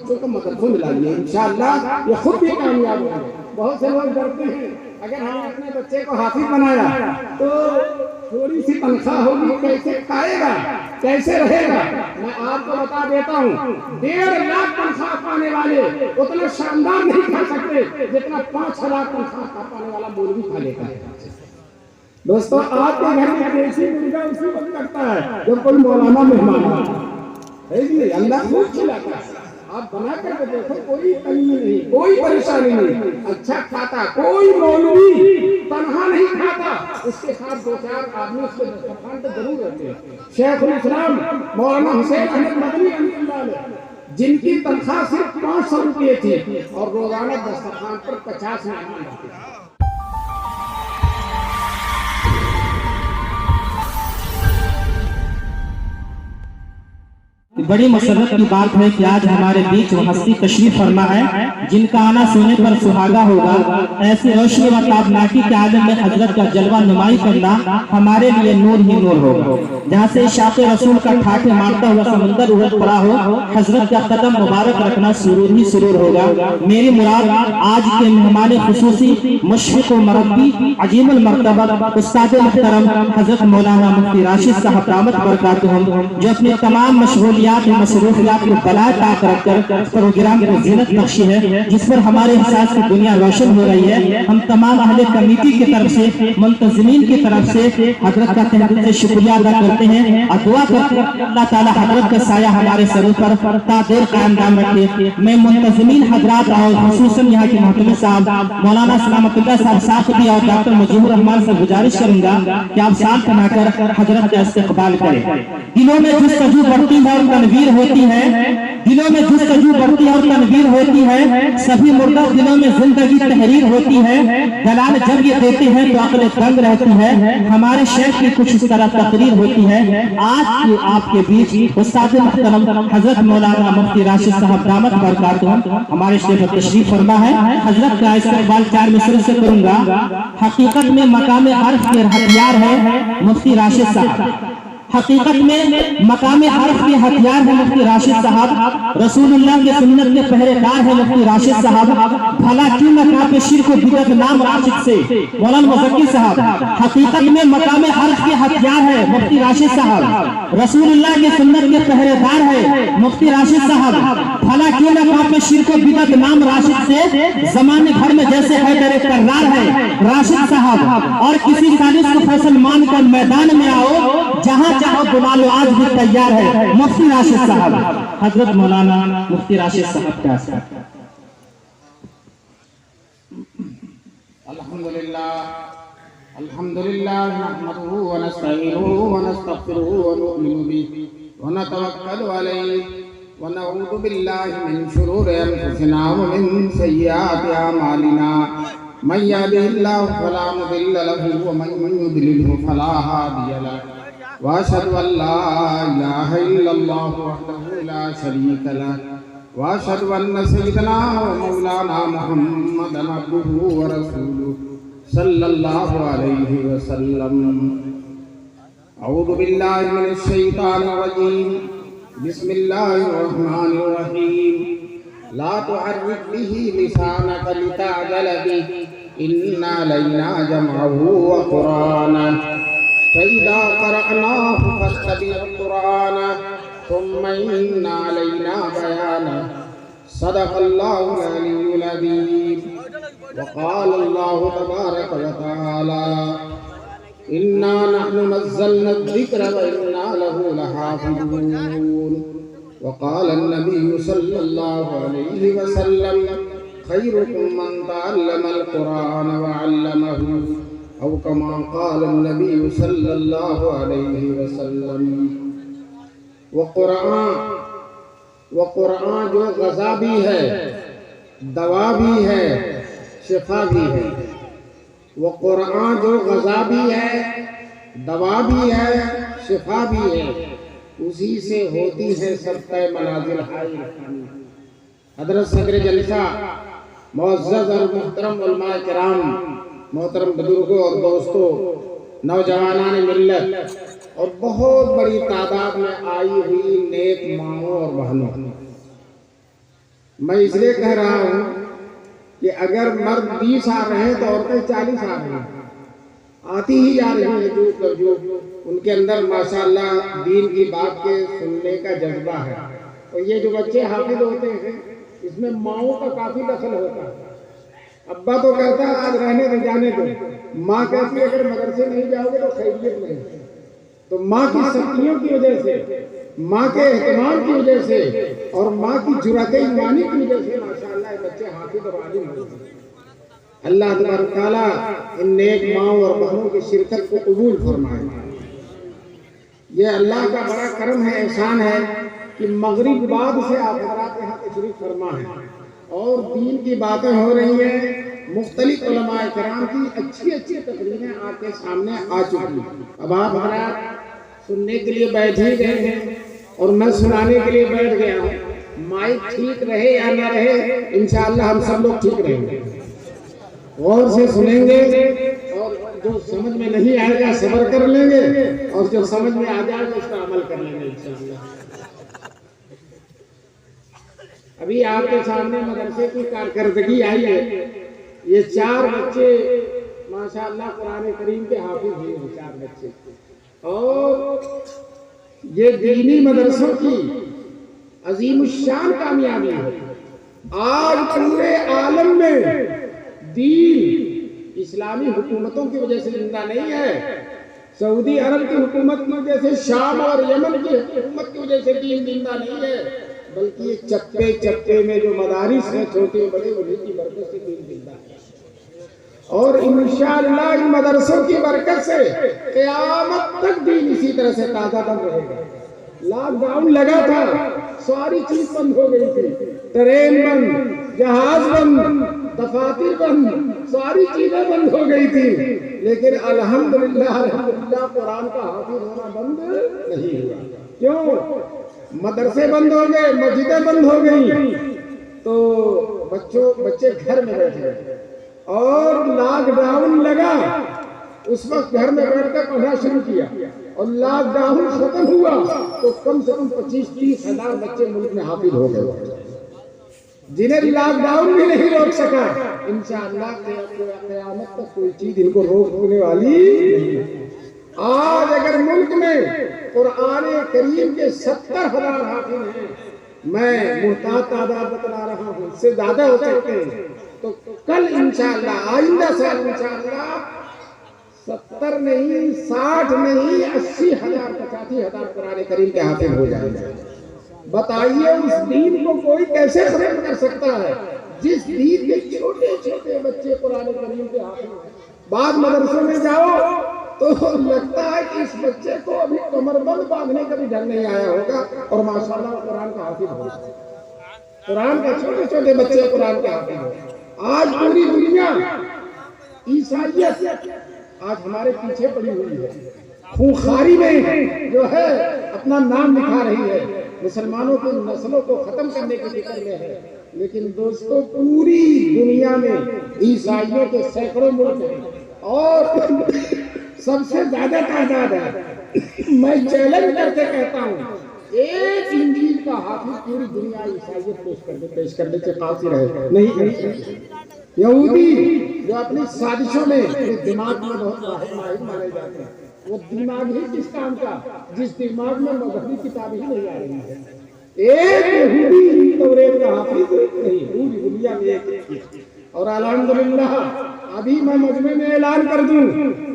بچوں کو مدرسوں میں لائیے، انشاءاللہ یہ خود بھی کامیاب ہوں گے۔ بہت سے لوگ ڈرتے ہیں اگر ہم نے اپنے بچے کو حافظ بنایا تو تھوڑی سی تنخواہ ہوگی، کیسے کھائے گا، کیسے رہے گا؟ میں آپ کو بتا دیتا ہوں 1.5 لاکھ تنخواہ پانے والے اتنا شاندار نہیں کھا سکتے جتنا 5 لاکھ تنخواہ پانے والا مولوی کھا لیتا ہے۔ دوستو آپ کے گھر میں دیسی مرغا اسی وقت کرتا ہے جب کوئی مولانا مہمان ہے، اللہ خوب کھلاتا ہے۔ آپ بنا کر کے دیکھو، کوئی تنگی نہیں، کوئی پریشانی نہیں، اچھا کھاتا۔ کوئی مولوی تنہا نہیں کھاتا، اس کے ساتھ 2-4 آدمی اس کے دسترخوان پہ ضرور رہتے ہیں۔ شیخ الاسلام مولانا حسین احمد مدنی رحمۃ اللہ علیہ، جن کی تنخواہ صرف 500 روپے تھی اور روزانہ دسترخوان پر 50 مہمان رہتے تھے۔ بڑی مسرت کی بات ہے کہ آج ہمارے بیچ وہ ہستی تشریف فرما ہے جن کا آنا سونے پر سہاگا ہوگا۔ ایسے روشنی و تابناکی کے عالم میں حضرت کا جلوہ نمائی کرنا ہمارے لیے نور ہی نور ہوگا۔ جہاں سے عشاق رسول کا ٹھاٹھے مارتا ہوا سمندر اڑ پڑا ہو، حضرت کا قدم مبارک رکھنا سرور ہی سرور ہوگا۔ میری مراد آج کے مہمان خصوصی مشفق و مربی عظیم المرتبہ استاد محترم حضرت مولانا مفتی راشد صاحب دامت برکاتہم، جو اپنے تمام مشغولیات مصروفیات کو بلا طاق رکھ کر پروگرام کو زینت بخشی ہے، جس پر ہمارے احساس کی دنیا روشن ہو رہی ہے۔ ہم تمام اہل کمیٹی کی طرف سے، منتظمین کی طرف سے حضرت کا تہ دل سے شکریہ ادا کرتے ہیں اور دعا کرتے ہیں اللہ تعالی حضرت کا سایہ ہمارے سروں پر تا دیر قائم دام رکھے۔ میں منتظمین حضرات اور خصوصاً یہاں کے محترم صاحب مولانا سلامت اللہ صاحب صاحبی اور ڈاکٹر مجیب الرحمان سے گزارش کروں گا کہ آپ ساتھ بنا کر حضرت کا استقبال کریں۔ دلوں میں جستجو بڑھتی ہے اور تنویر ہوتی ہے، دلوں میں جستجو بڑھتی ہے اور تنویر ہوتی ہے، سبھی مردہ دلوں میں زندگی تحریر ہوتی ہے۔ دلال جب یہ دیتے ہیں تو عقل تنگ رہتی ہے، ہمارے شیخ کی کچھ اس طرح تقریر ہوتی ہے۔ آج کی آپ کے بیچ استاد محترم حضرت مولانا مفتی راشد صاحب دامت برکاتہم ہمارے شیخ تشریف فرما ہے۔ حضرت کا استقبال 4 مصرع سے کروں گا۔ حقیقت میں مقام حرف کے ہتھیار ہے مفتی راشد صاحب، حقیقت میں مقام حرف کے ہتھیار ہے مفتی راشد صاحب، رسول اللہ کے سنت کے پہرے دار ہے مفتی راشد صاحب۔ بھلا کیوں نہ کافی شرک و بدعت نام راشد سے مولانا مزکی صاحب، حقیقت میں مقام حرف کے ہتھیار ہے مفتی راشد صاحب، رسول اللہ کے سنت کے پہرے دار ہے مفتی راشد صاحب۔ بھلا کیوں نہ کافی شرک و بدعت نام راشد سے زمانے بھر میں جیسے حیدر کرار ہے راشد صاحب، اور کسی سالس کو فیصل مان کر میدان میں آؤ، جہاں چاہو بلا لو آج بھی تیار ہے مفتی راشد صاحب۔ حضرت مولانا مفتی راشد صاحب کا ساتھ۔ الحمدللہ نحمده ونستعینه ونستغفره ونؤمن به ونتوکل علیہ ونعوذ باللہ من شرور انفسنا ومن سیئات اعمالنا، من یهده اللہ فلا مضل له ومن یضلل فلا ہادی له، واشهد ان لا الہ الا اللہ وحدہ لا شریک له، واشهد ان سیدنا ومولانا محمدا عبدہ ورسولہ صلی اللہ علیہ وسلم۔ اعوذ باللہ من الشیطان الرجیم، بسم اللہ الرحمن الرحیم، لا تحرک به لسانک لتعجل به، ان علینا جمعہ وقرآنہ، فإذا قرأناه فاتبع القرآن ثم إن علينا بيانه، صدق الله العلي العظيم۔ وقال الله تبارك وتعالى إنا نحن نزلنا الذكر وإنا له لحافظون۔ وقال النبي صلى الله عليه وسلم خيركم من تعلم القرآن وعلمه، أو كما قال النبي صلى الله عليه وسلم۔ وقرآن جو غذا بھی ہے، دوا بھی ہے، شفا بھی ہے۔ وہ قرآن جو غذا بھی ہے، دوا بھی ہے، شفا بھی ہے، اسی سے ہوتی ہے سب منازل ہائی رکھانی۔ حضرت صدر جلسہ، معزز اور محترم علماء کرام، محترم بزرگوں اور دوستوں، نوجوانان ملت اور بہت بڑی تعداد میں آئی ہوئی نیک ماؤں اور بہنوں، میں اس لیے کہہ رہا ہوں کہ اگر مرد 20 آ رہے ہیں تو عورتیں 40 آ رہی ہیں، آتی ہی جا رہی ہیں، جو ان کے اندر ماشاءاللہ دین کی بات کے سننے کا جذبہ ہے۔ اور یہ جو بچے حافظ ہوتے ہیں اس میں ماؤں کا کافی دخل ہوتا ہے۔ ابا تو کہتا ہے آج رہنے دے، جانے دو، ماں کہتی ہے اگر مدرسے نہیں جاؤ گے تو خیریت نہیں۔ تو ماں کی سختیوں کی وجہ سے، ماں کے اہتمام کی وجہ سے اور ماں کی جرأت ایمانی کی وجہ سے ماشاءاللہ یہ بچے حافظ اور عالم ہوتے ہیں۔ اللہ تبارک تعالیٰ ان نیک ماؤں اور بہنوں کی شرکت کو قبول فرمائے۔ یہ اللہ کا بڑا کرم ہے، احسان ہے کہ مغرب بعد سے آپ حضرات یہاں تشریف فرما ہے اور دین کی باتیں ہو رہی ہیں، مختلف علماء کرام کی اچھی تقریریں آپ کے سامنے آ چکی ہیں۔ اب آپ حضرات سننے کے لیے بیٹھ ہی گئے ہیں اور میں سنانے کے لیے بیٹھ گیا ہوں۔ مائک ٹھیک رہے یا نہ رہے، انشاءاللہ ہم سب لوگ ٹھیک رہیں گے، غور سے سنیں گے، اور جو سمجھ میں نہیں آئے گا صبر کر لیں گے، اور جو سمجھ میں آ جائے گا اس کا عمل کر لیں گے انشاءاللہ۔ ابھی آپ کے سامنے مدرسے کی کارکردگی آئی ہے۔ یہ 4 بچے ماشاءاللہ قرآن کریم کے حافظ ہوئے ہیں، 4 بچے، اور یہ دینی مدرسوں کی عظیم الشان کامیابی ہے۔ آج پورے عالم میں دین اسلامی حکومتوں کی وجہ سے زندہ نہیں ہے، سعودی عرب کی حکومت کی وجہ سے، شام اور یمن کی حکومت کی وجہ سے دین زندہ نہیں ہے، بلکہ یہ چپے چپے میں جو مدارس ہیں چھوٹے بڑے، انہیں کی برکت سے دین زندہ ہے۔ اور انشاءاللہ ان مدرسوں کی برکت سے قیامت تک دین اسی طرح سے تازہ بن رہے گا۔ لاک ڈاؤن لگا تھا، ساری چیز بند ہو گئی تھی، ٹرین بند، جہاز بند، دفاتر بند، ساری چیزیں بند ہو گئی تھی، لیکن الحمدللہ قرآن کا حافظ ہونا بند نہیں ہوا۔ کیوں؟ مدرسے بند ہو گئے، مسجدیں بند ہو گئی، تو بچے گھر میں بیٹھ گئے، اور لاک ڈاؤن لگا، اس وقت گھر میں بیٹھ کر پڑھنا شروع کیا، اور لاک ڈاؤن ختم ہوا تو کم سے کم 25-30 ہزار بچے ملک میں حافظ ہو گئے، جنہیں لاک ڈاؤن بھی نہیں روک سکا۔ انشاءاللہ قیامت تک کوئی چیز ان کو روکنے والی نہیں۔ آج اگر ملک میں قرآن کریم کے 70,000 حافظ ہیں، میں محتاط تعداد بتلا رہا ہوں، اس سے زیادہ ہو سکتے ہیں، تو کل انشاءاللہ آئندہ سال انشاءاللہ 70 نہیں، 60 نہیں، 80,000 85,000 قرآن کریم کے حافظ ہو جائیں گے۔ بتائیے اس دین کو کوئی کیسے ختم کر سکتا ہے جس دین کے چھوٹے چھوٹے بچے قرآن کریم کے حافظ ہیں۔ بعد مدرسوں میں جاؤ تو لگتا ہے کہ اس بچے کو ابھی کمر بند باندھنے کا بھی ڈھنگ نہیں آیا ہوگا، اور ماشاءاللہ قرآن کا حافظ ہوگا۔ قرآن کا چھوٹے چھوٹے بچے قرآن کے حافظ ہیں۔ آج پوری دنیا عیسائیت آج ہمارے پیچھے پڑی ہوئی ہے، خونخواری میں جو ہے اپنا نام لکھا رہی ہے، مسلمانوں کی نسلوں کو ختم کرنے کی فکر میں ہے، لیکن دوستو پوری دنیا میں عیسائیوں کے سینکڑوں ملک ہیں اور سب سے زیادہ تعداد ہے۔ میں چیلنج کر کے کہتا ہوں ایک انجیل کا حافظ پوری دنیا عیسائیت پیش کرنے سے قاصر ہے، نہیں کر سکتے۔ یہودی جو اپنی سازشوں میں دماغ میں بہت ماہر مانے جاتے ہیں، وہ دماغ ہی کس کام کا جس دماغ میں مذہبی کتاب ہی نہیں آ رہی ہے۔ ایک یہودی توریت کا حافظ نہیں، پوری دنیا میں ایک۔ اور الحمدللہ ابھی میں مجمع میں اعلان کر دوں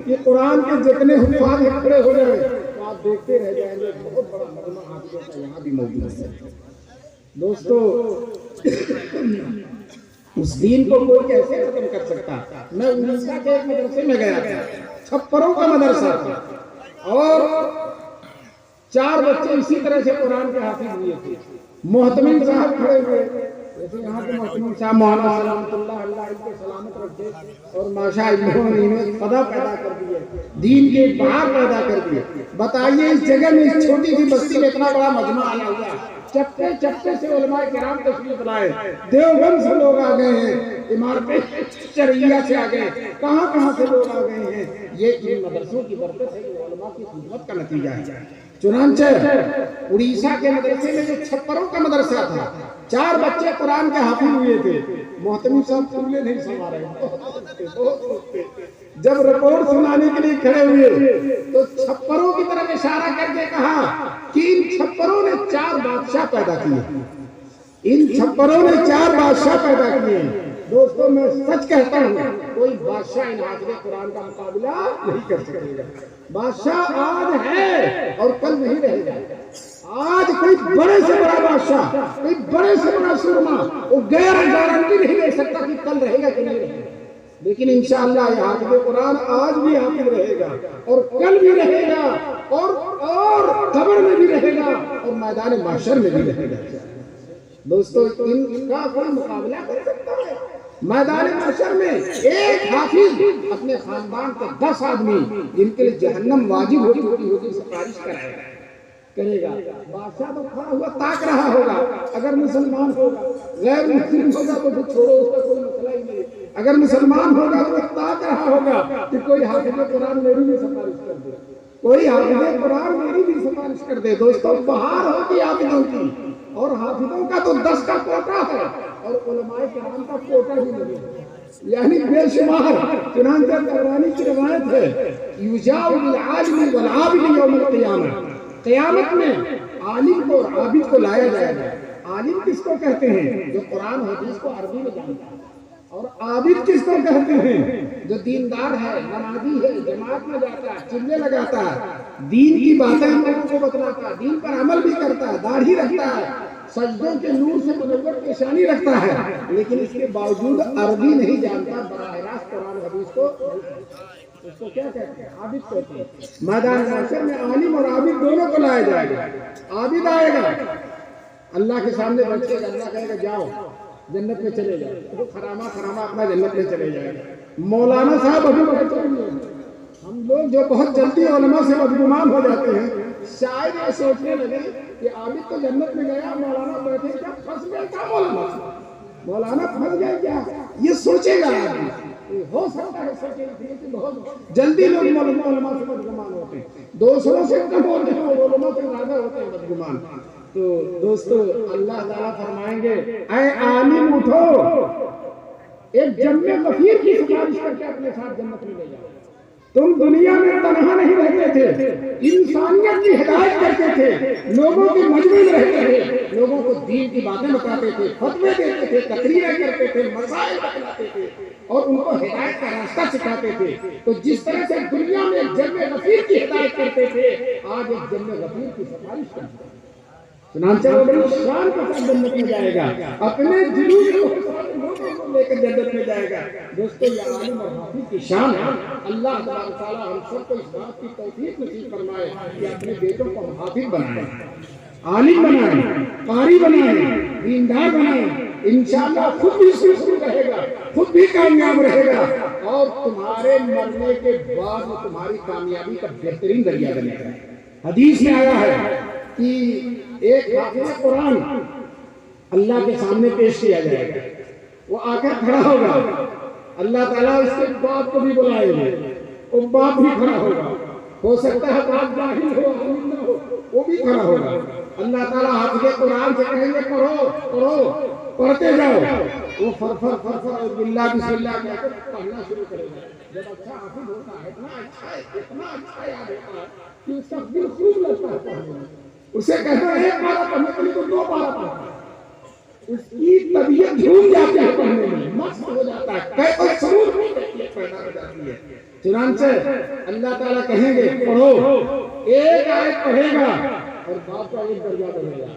کہ قرآن کے جتنے حفاظ کھڑے ہو جائیں تو آپ دیکھتے رہ جائیں گے، بہت بڑا مجمع حافظوں کا یہاں بھی موجود ہے۔ دوستو اس دین کو کوئی کیسے ختم کر سکتا؟ میں اڑیسہ کے ایک مدرسے میں گیا تھا، چھپروں کا مدرسہ تھا، اور 4 بچے اسی طرح سے قرآن کے حافظ ہوئے تھے۔ محتمم صاحب کھڑے ہوئے، جیسے یہاں کے محتمم صاحب مولانا سلامت اللہ ان کو سلامت رکھے، اور ماشاءاللہ انہیں فدا پیدا کر دیے، دین کے بہار پیدا کر دیے۔ بتائیے اس جگہ میں اس چھوٹی سی بستی میں اتنا بڑا مجمع آیا ہوا ہے، چپے چپے سے علماء کرام تشریف لائے، دیوبند سے لوگ آ گئے ہیں، امارت شرعیہ سے آ گئے، کہاں سے لوگ آ گئے ہیں۔ یہ ان مدرسوں کی برکت ہے، یہ علماء کی خدمت کا نتیجہ ہے۔ چنانچہ اڑیسہ کے مدرسے میں جو چھپروں کا مدرسہ تھا، 4 بچے قرآن کے حافظ ہوئے تھے. محتمی صاحب چولے نہیں سما رہے, بہت سوچتے. جب رپورٹ سنانے کے لیے کھڑے ہوئے تو چھپروں کی طرف اشارہ کر کے کہا کہ ان چھپروں نے 4 بادشاہ پیدا کیے. ان چھپروں نے 4 بادشاہ پیدا کیے. دوستوں میں سچ کہتا ہوں, کوئی بادشاہ ان حافظ قرآن کا مقابلہ نہیں کر سکے گا. بادشاہ آج ہے اور کل نہیں رہے گا. آج کوئی بڑے سے بڑا بادشاہ, کوئی بڑے سے بڑا سورما وہ گارنٹی نہیں دے سکتا کہ کل رہے گا کہ نہیں رہے گا. لیکن انشاءاللہ یہ حافظ قرآن آج بھی حافظ رہے گا اور کل بھی رہے گا اور قبر میں بھی رہے گا اور میدان محشر میں بھی رہے گا. دوستو ان کا کوئی مقابلہ کر سکتا ہے؟ میدان محشر میں ایک حافظ اپنے خاندان کے 10 آدمی جن کے لیے جہنم واجب ہو چکی ہوگی سفارش کرے گا. بادشاہ تو کھڑا ہوا تاک رہا ہوگا. اگر مسلمان ہوگا, غیر مسلم ہوگا تو چھوڑو, اس کا کوئی مسئلہ ہی نہیں. اگر مسلمان ہوگا تو تاک رہا ہوگا کہ کوئی حافظ قرآن میری بھی سفارش کر دے, کوئی حافظ قرآن میری بھی سفارش کر دے. دوستوں بہار ہوگی حافظوں کی, اور حافظوں کا تو 10 کا کوٹا ہے اور علماء کرام کا کوٹا ہی نہیں ہے, یعنی بے شمار. چنانچہ طبرانی کی روایت ہے, یجاء بالعالم والعابد یوم القیامہ, قیامت میں عالم کو اور عابد کو لایا جائے گا. عالم کس کو کہتے ہیں؟ جو قرآن حدیث کو عربی میں جانتا ہے. اور عابد کس کو کہتے ہیں؟ جو دیندار ہے, نمازی ہے, جماعت میں جاتا ہے, چلے لگاتا ہے, دین کی باتیں لوگوں کو بتلاتا ہے, دین پر عمل بھی کرتا ہے, داڑھی رکھتا ہے, سجدوں کے نور سے منور پیشانی رکھتا ہے, لیکن اس کے باوجود عربی نہیں جانتا, براہ راست قرآن حدیث کو, اس کو کیا کہتے ہیں؟ عابد کہتے ہیں. میدان محشر میں عالم اور عابد دونوں کو لایا جائے گا. عابد آئے گا, اللہ کے سامنے بیٹھے گا, اللہ کہے گا جاؤ جنت میں چلے جاؤ. وہ خرامہ اپنا جنت میں چلے جائے گا. مولانا صاحب ابھی بہت ہم لوگ جو بہت جلدی علماء سے بدگمان ہو جاتے ہیں, شاید یہ سوچنے لگے کہ عابد تو جنت میں گیا, مولانا بیٹھے کیا پھنس گئے کیا, مولانا پھنس گئے کیا, یہ سوچے گا آدمی. ہو سکتا ہے سوچے کہ بہت جلدی لوگ علماء سے بدگمان ہوتے ہیں, دوسروں سے کم ہوتے ہیں اور علماء سے زیادہ ہوتے ہیں بدگمان. تو دوستو اللہ تعالیٰ فرمائیں گے, اے عالم اٹھو, ایک جم غفیر کی سفارش کر کے اپنے ساتھ جنت میں لے جاؤ. تم دنیا میں تنہا نہیں رہتے تھے, انسانیت کی ہدایت کرتے تھے, لوگوں کے مجمع میں رہتے تھے, لوگوں کو دین کی باتیں بتاتے تھے, فتوے دیتے تھے, تقریریں کرتے تھے, مسائل بتلاتے تھے اور ان کو ہدایت کا راستہ سکھاتے تھے. تو جس طرح سے دنیا میں ایک جم غفیر کی ہدایت کرتے تھے, آج ایک جم غفیر کی سفارش کرتے ہیں. چنانچہ وہ بڑی شان کے ساتھ جنت میں جائے گا, اپنے جلوس کو لے کر جنت میں جائے گا. دوستو یہ عالم اور حافظ کی شان ہے. اللہ تعالیٰ ہم سب کو اس بات کی توفیق نصیب فرمائے کہ اپنے بیٹوں کو حافظ بنائیں, عالم بنائیں, قاری بنائیں, دیندار بنائیں. انشاءاللہ خود بھی سرخرو رہے گا, خود بھی کامیاب رہے گا, اور تمہارے مرنے کے بعد وہ تمہاری کامیابی کا بہترین ذریعہ بنے گا. حدیث میں آیا ہے کہ ایک حافظ قرآن اللہ کے سامنے پیش کیا جائے گا, وہ آ کر کھڑا ہوگا, اللہ تعالیٰ اس کے باپ کو بھی بلائے گا, وہ باپ بھی کھڑا ہوگا, ہو سکتا ہے باپ جاہل ہو, عالم نہ ہو, وہ بھی کھڑا ہوگا. اللہ تعالیٰ حافظ قرآن سے کہیں گے پڑھو, پڑھتے جاؤ. وہ فرفر اور باللہ بسم اللہ کہہ کر پڑھنا شروع کرے گا. جب اچھا حافظ ہوتا ہے, اتنا اچھا یاد ہوتا ہے کہ اس کا دل خوب لگتا ہے پڑھنے میں. اسے کہتے ہیں 1 پارہ پڑھنے کے لیے تو 2 پارہ پڑھتا ہے, اس کی طبیعت جھوم جاتی ہے پڑھنے میں, مست ہو جاتا ہے, کوئی سرور پیدا ہو جاتی ہے. چنانچہ اللہ تعالیٰ کہیں گے پڑھو, ایک آیت پڑھے گا اور باپ کا ایک درجہ بڑھے گا,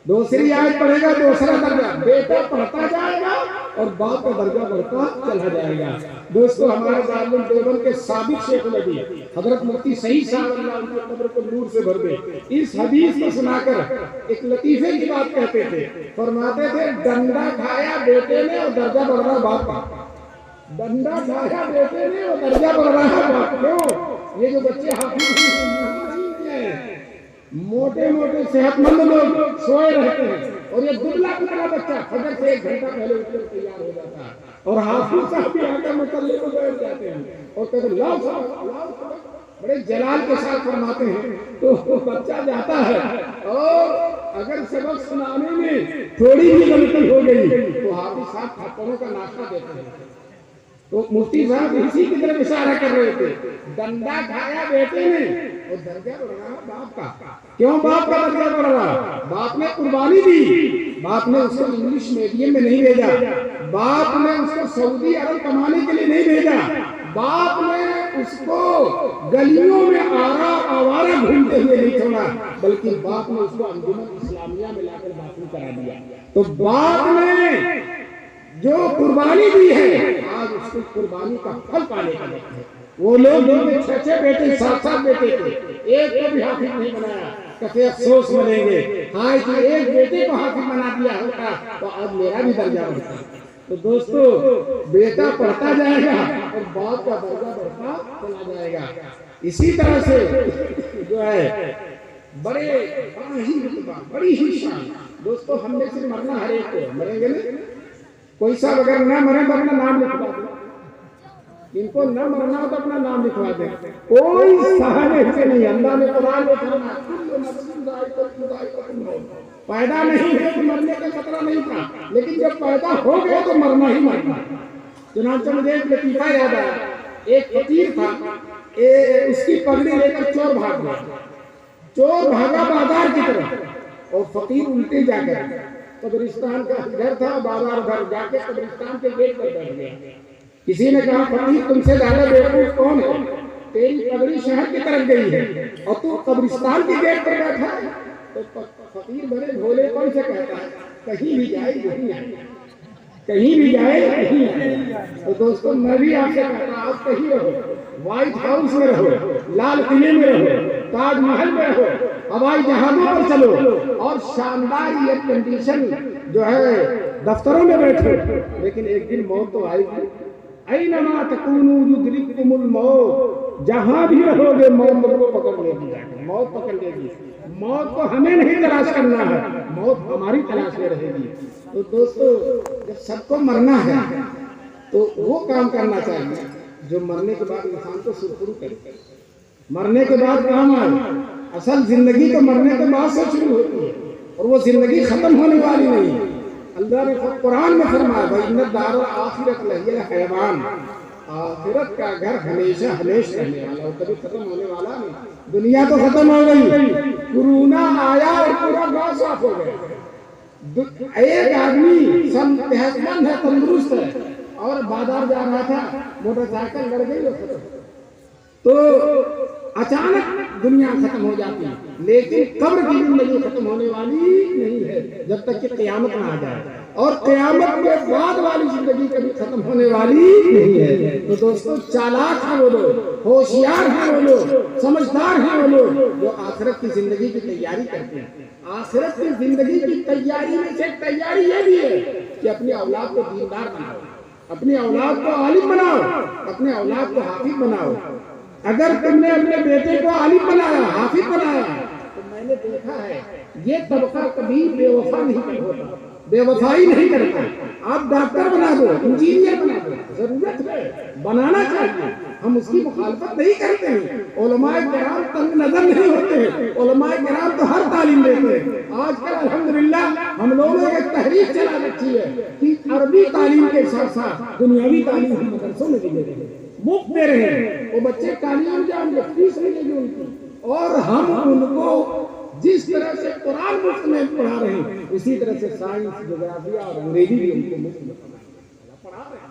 دوسری آیت پڑھے گا دوسرا درجہ, بیٹا پڑھتا جائے گا اور باپ کا درجہ بڑھتا چلا جائے گا. دوستو ہمارے دارالعلوم دیوبند کے سابق شیخ الحدیث حضرت مفتی سعید صاحب اللہ ان کی قبر کو نور سے بھر دے, اس حدیث کو سنا کر ایک لطیفے کی بات کہتے تھے. فرماتے تھے ڈنڈا کھایا بیٹے نے اور درجہ بڑھ رہا باپ کا, ڈنڈا کھایا بیٹے نے اور درجہ بڑھ رہا ہے باپ. کیوں؟ یہ جو بچے حافظ ہیں, موٹے صحت مند لوگ سوئے رہتے ہیں, اور یہ دبلا پتلا بچہ فجر سے 1 گھنٹہ پہلے اٹھ کر تیار ہو جاتا ہے, اور حافظ صاحب بھی آ کر مصلی کو بیٹھ جاتے ہیں اور کہتے ہیں لاؤ صاحب, بڑے جلال کے ساتھ فرماتے ہیں. تو بچہ جاتا ہے اور اگر سبق سنانے میں تھوڑی بھی غلطی ہو گئی تو حافظ صاحب تھپڑوں کا ناشتہ دیتے ہیں. تو مفتی صاحب اسی کی طرف اشارہ کر رہے تھے. ڈنڈا کھایا بیٹے نے اور درجہ بڑھ رہا باپ کا. کیوں باپ کا درجہ بڑھ رہا؟ باپ نے قربانی دی. باپ نے اس کو انگلش میڈیم میں نہیں بھیجا. باپ نے اس کو سعودی عرب کمانے کے لیے نہیں بھیجا. باپ نے اس کو گلیوں میں آوارہ گھومتے ہوئے نہیں چھوڑا, بلکہ باپ نے اس کو انجمن اسلامیہ میں لا کر داخل کرا دیا. تو باپ نے جو قربانی دی ہے آج اس کو قربانی کا پھل پانے کا وقت ہے. وہ لوگ جن کے 6 بیٹے 7 بیٹے تھے, ایک کو بھی حافظ نہیں بنایا, کہتے افسوس ملیں گے ہاں کہ ایک بیٹے کو حافظ بنا دیا ہوتا تو آج میرا بھی درجہ بڑھتا. تو دوستو بیٹا پڑھتا جائے گا اور باپ کا درجہ بڑھتا چلا جائے گا. اسی طرح سے جو ہے بڑا ہی رتبہ, بڑی ہی شان. دوستو ہم نے سے مرنا ہر ایک کو, مریں گے نا. کوئی صاحب اگر نہ مرے تو اپنا نام لکھوا دیں, ان کو نہ مرنا ہو تو اپنا نام لکھوا دیں. کوئی سہانے سے نہیں. اللہ نے قرآن میں فرمایا پیدا نہیں ہے تو مرنے کا خطرہ نہیں تھا, لیکن جب پیدا ہو گئے تو مرنا ہی مرنا. چنانچہ مجھے ایک لطیفہ یاد آیا. ایک فقیر تھا, اس کی پگڑی لے کر چور بھاگ گیا. چور بھاگا بازار کی طرف اور فقیر الٹے جا کر, قبرستان کا گھر تھا, بازار گھر جا کے قبرستان کے گیٹ پر بیٹھ گیا. کسی نے کہا فقیر تم سے زیادہ بیوقوف کون ہے؟ تیری پگڑی شہر کی طرف گئی ہے اور تو قبرستان کے گیٹ پر بیٹھا ہے. تو فقیر بڑے بھولے پن سے کہتا ہے کہیں بھی جائے یہی آئے, کہیں بھی جائے یہی آئے. تو دوستو میں بھی آپ سے کہتا ہوں آپ کہیں رہو, وائٹ ہاؤس میں رہو, لال قلعے میں رہو, تاج محل میں رہو, ہوائی جہازوں پر چلو اور شاندار ایئر کنڈیشن جو ہے دفتروں میں بیٹھو, لیکن ایک دن موت تو آئے گی. اینما تکونوا یدرککم الموت, جہاں بھی رہو گے موت کو پکڑ لے گی, موت پکڑ لے گی. موت کو ہمیں نہیں تلاش کرنا ہے, موت ہماری تلاش میں رہے گی. تو دوستو جب سب کو مرنا ہے تو وہ کام کرنا چاہیے جو مرنے کے بعد انسان کو سرخرو کرے. مرنے کے بعد کام آئے. اصل زندگی تو مرنے کے بعد سے شروع ہوتی ہے اور وہ زندگی ختم ہونے والی نہیں ہے. اللہ نے قرآن میں فرمایا وَإِنَّ الدَّارَ الْآخِرَةَ لَهِيَ الْحَيَوَانُ, آخرت کا گھر ہمیشہ ہمیشہ رہنے والا, وہ کبھی ختم ہونے والا نہیں. دنیا تو ختم ہو گئی, کورونا آیا اور پورا گاؤں صاف ہو گیا. ایک آدمی صحت مند ہے, تندرست ہے, اور بازار جا رہا تھا, موٹر سائیکل لڑ گئی اور ختم. تو اچانک دنیا ختم ہو جاتی ہے, لیکن قبر کی زندگی ختم ہونے والی نہیں ہے جب تک کہ قیامت نہ آ جائے, اور قیامت کے بعد والی زندگی کبھی ختم ہونے والی نہیں ہے. تو دوستو چالاک ہیں وہ لوگ, ہوشیار ہیں وہ لوگ, سمجھدار ہیں وہ لوگ جو آخرت کی زندگی کی تیاری کرتے ہیں. آخرت کی زندگی کی تیاری میں سے تیاری یہ بھی ہے کہ اپنی اولاد کو دیندار بناؤ, اپنی اولاد کو عالم بناؤ, اپنے اولاد کو حافظ بناؤ. اگر تم نے اپنے بیٹے کو عالم بنایا, حافظ بنایا, تو میں نے دیکھا ہے یہ طبقہ کبھی بے وفا نہیں ہوتا, بے وفائی نہیں کرتا. آپ ڈاکٹر بنا دو, انجینئر بنا دو, ضرورت ہے, بنانا چاہیے, ہم اس کی مخالفت نہیں کرتے ہیں. علماء کرام تنگ نظر نہیں ہوتے ہیں, علماء کرام تو ہر تعلیم دیتے ہیں. آج کل الحمدللہ ہم لوگوں نے ایک تحریک چلا رکھی ہے کہ عربی تعلیم کے ساتھ ساتھ دنیاوی تعلیم ہم مدرسوں میں بھی دے رہے ہیں, مفت دے رہے ہیں. وہ بچے تعلیم جان کے فیس ملے گی ان کی, اور ہم ان کو جس طرح سے قرآن مفت میں پڑھا رہے ہیں اسی طرح سے سائنس, جغرافیہ اور انگریزی بھی ان کو مفت میں پڑھا رہے ہیں,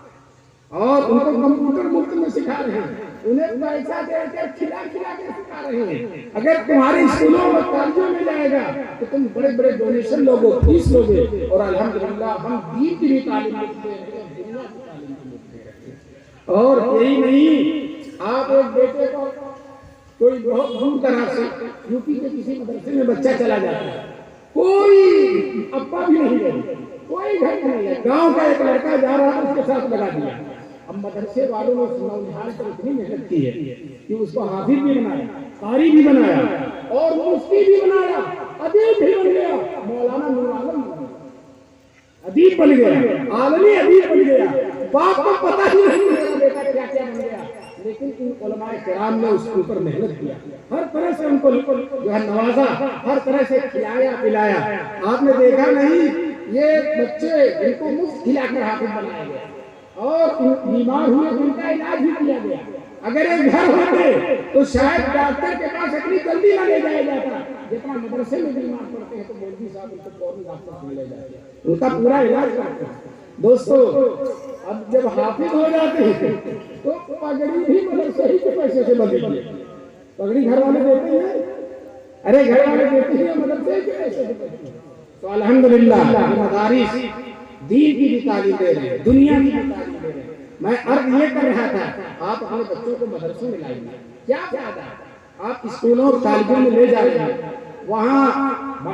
اور ان کو کمپیوٹر مفت میں سکھا رہے ہیں, انہیں پیسہ دے کے کھلا کھلا کے سکھا رہے ہیں. اگر تمہارے اسکولوں اور کالجوں میں جائے گا تو تم بڑے بڑے ڈونیشن لوگو, فیس لوگے, اور الحمدللہ ہم دین کی بھی تعلیم دیتے ہیں, دنیا کی تعلیم بھی دیتے ہیں. اور یہی نہیں, آپ ایک بیٹے کو کوئی بہت دور دراز سے یو پی کے کسی مدرسے میں بچہ چلا جاتا ہے, کوئی ابا بھی نہیں ہے, کوئی گھر نہیں ہے, گاؤں کا ایک لڑکا جا رہا ہے, اس کے ساتھ لگا دیا. اب مدرسے والوں نے نونہال پر اتنی محنت کی ہے کہ اس کو حافظ بھی بنایا, قاری بھی بنایا, اور مفتی بھی بنایا, ادیب بھی بن گیا. مولانا نور عالم ادیب بن گیا, عالمی ادیب بن گیا. باپ کو پتہ ہی نہیں میرا بیٹا کیا کیا بن گیا, لیکن ان علماء کرام نے اس کے اوپر محنت کیا، ہر طرح سے ان کو جو ہے نوازا، ہر طرح سے کھلایا پلایا۔ آپ نے دیکھا نہیں یہ بچے ان کو مفت کھلا کر حافظ بنایا گیا اور بیمار ہوئے ان کا علاج بھی کیا گیا۔ اگر ایک گھر ہوتے تو شاید ڈاکٹر کے پاس اتنی جلدی نہ لے جایا جاتا، جتنا مدرسے میں بیمار پڑتے ہیں تو مولوی صاحب ان کو فوراً ڈاکٹر سے لے جاتے ہیں، ان کا پورا علاج کرتے ہیں۔ دوستو اب جب حافظ ہو جاتے ہیں تو پگڑی بھی مدرسے ہی کے پیسے سے بنتی ہے۔ پگڑی گھر والے دیتے ہیں، ارے گھر والے دیتے ہیں مدرسے ہی کے پیسے سے بنتی ہے۔ تو الحمدللہ مدارس دین کی بھی تعلیم دے رہے ہیں، دنیا کی بھی تعلیم دے رہے ہیں۔ میں عرض یہ کر رہا تھا آپ اپنے بچوں کو مدرسوں میں لائیں گے، کیا فائدہ ہے؟ آپ اسکولوں اور کالجوں میں لے جا رہے ہیں، وہاں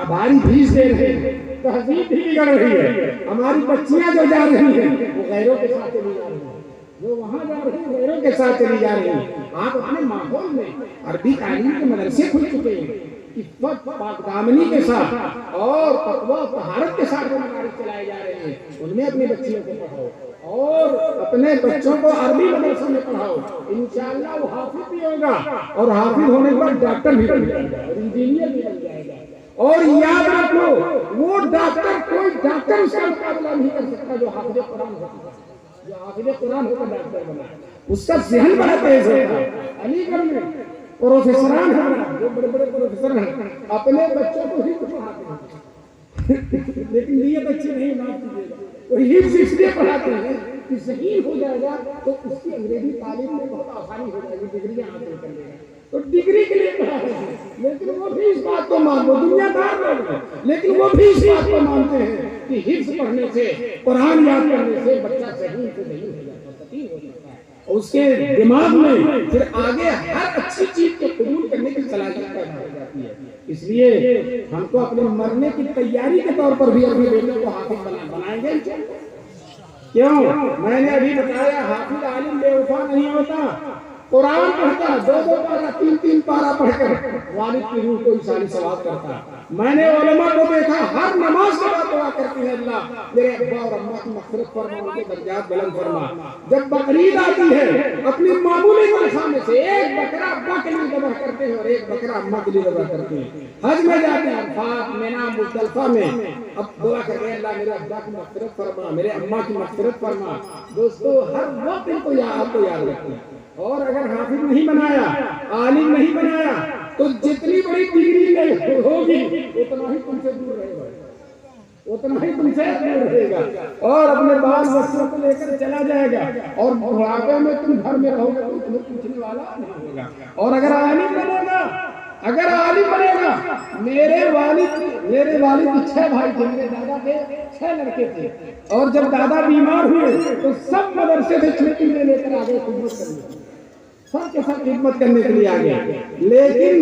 بھاری فیس دے رہے ہیں، تہذیب بھی بگڑ رہی ہے۔ ہماری بچیاں جو جا رہی ہیں وہ غیروں کے ساتھ چلی جا رہی ہیں، جو وہاں جا رہی ہیں غیروں کے ساتھ چلی جا رہی ہیں۔ آپ اپنے ماحول میں عربی تعلیم کے مدرسے کھل چکے ہیں، عفت پاک دامنی کے ساتھ اور تقویٰ طہارت کے ساتھ وہ مدارس چلائے جا رہے ہیں، ان میں اپنی بچیوں کو پڑھاؤ اور اپنے بچوں کو عربی مدرسوں میں پڑھاؤ۔ انشاءاللہ وہ حافظ بھی ہوگا اور حافظ ہونے پر ڈاکٹر بھی بن جائے گا اور انجینئر بھی بن جائے گا۔ اور یاد رکھو وہ ڈاکٹر کوئی ڈاکٹر اس کا مقابلہ نہیں کر سکتا جو حافظ قرآن ہوتا ہے، جو حافظ قرآن ہو کر ڈاکٹر بنا، اس کا ذہن بڑا تیز ہوتا ہے۔ علی گڑھ میں پروفیسران ہیں، جو بڑے بڑے پروفیسر ہیں، اپنے بچوں کو ہی پڑھاتے ہیں لیکن نیت اچھی نہیں، معاف کیجیے گا، وہ حفظ اس لیے پڑھاتے ہیں کہ صحیح ہو جائے گا تو اس کی انگریزی تعلیم میں بہت آسانی ہو جائے گی، ڈگریاں حاصل کر لے گا، تو ڈگری کے لیے پڑھا رہے ہیں۔ لیکن وہ بھی اس بات کو مانتے ہیں، دنیا دار لوگ ہیں لیکن وہ بھی اس بات کو مانتے ہیں کہ حفظ پڑھنے سے، قرآن یاد کرنے سے بچہ صحیح سے نہیں ہو جاتا، سطیح ہو جاتا ہے، اور اس کے دماغ میں پھر آگے ہر اچھی چیز کو قبول کرنے کی صلاحیت پیدا ہو جاتی ہے۔ اس لیے ہم کو اپنے مرنے کی تیاری کے طور پر بھی اپنے بیٹے کو حافظ بنائیں گے۔ کیوں؟ میں نے ابھی بتایا حافظ عالم بے وفا نہیں ہوتا، قرآن پڑھتا ہے، 2 پارہ 3 پارہ پڑھ کر والد کی روح کو انسانی ثواب کرتا ہے۔ میں نے علماء کو دیکھا ہر نماز کے بعد دعا کرتی ہے، اللہ میرے ابا اور اماں کی مغفرت فرما، ان کے درجات بلند فرما۔ جب بقرعید آتی ہے اپنی معمولی تنخواہ میں سے ایک بکرا ابا کے لیے ذبح کرتے ہیں اور ایک بکرا اماں کے لیے ذبح کرتے ہیں۔ حج میں جاتے ہیں، عرفات، مینا، مزدلفہ میں اب دعا کرتے ہیں، اللہ میرے ابا کی مغفرت فرما، میرے اماں کی مغفرت فرما۔ دوستو ہر وقت ان کو آپ کو یاد رکھیں، اور اگر حافظ نہیں بنایا، عالم نہیں بنایا تو جتنی بڑی ڈگری ہوگی اتنا ہی تم سے دور رہے گا، اتنا ہی تم سے دور رہے گا، اور اپنے بال بچوں کو لے کر چلا جائے گا، اور بڑھاپے میں تم گھر میں رہو گے تو تمہیں پوچھنے والا نہیں ہوگا۔ اور اگر عالم بنے گا، اگر عالم بنے گا، میرے والد کے 6 بھائی تھے، میرے دادا کے 6 لڑکے تھے، اور جب دادا بیمار ہوئے تو سب مدرسے سے چھٹی لے کر آگے خدمت کرنے، سب کے ساتھ خدمت کرنے کے لیے آگے۔ لیکن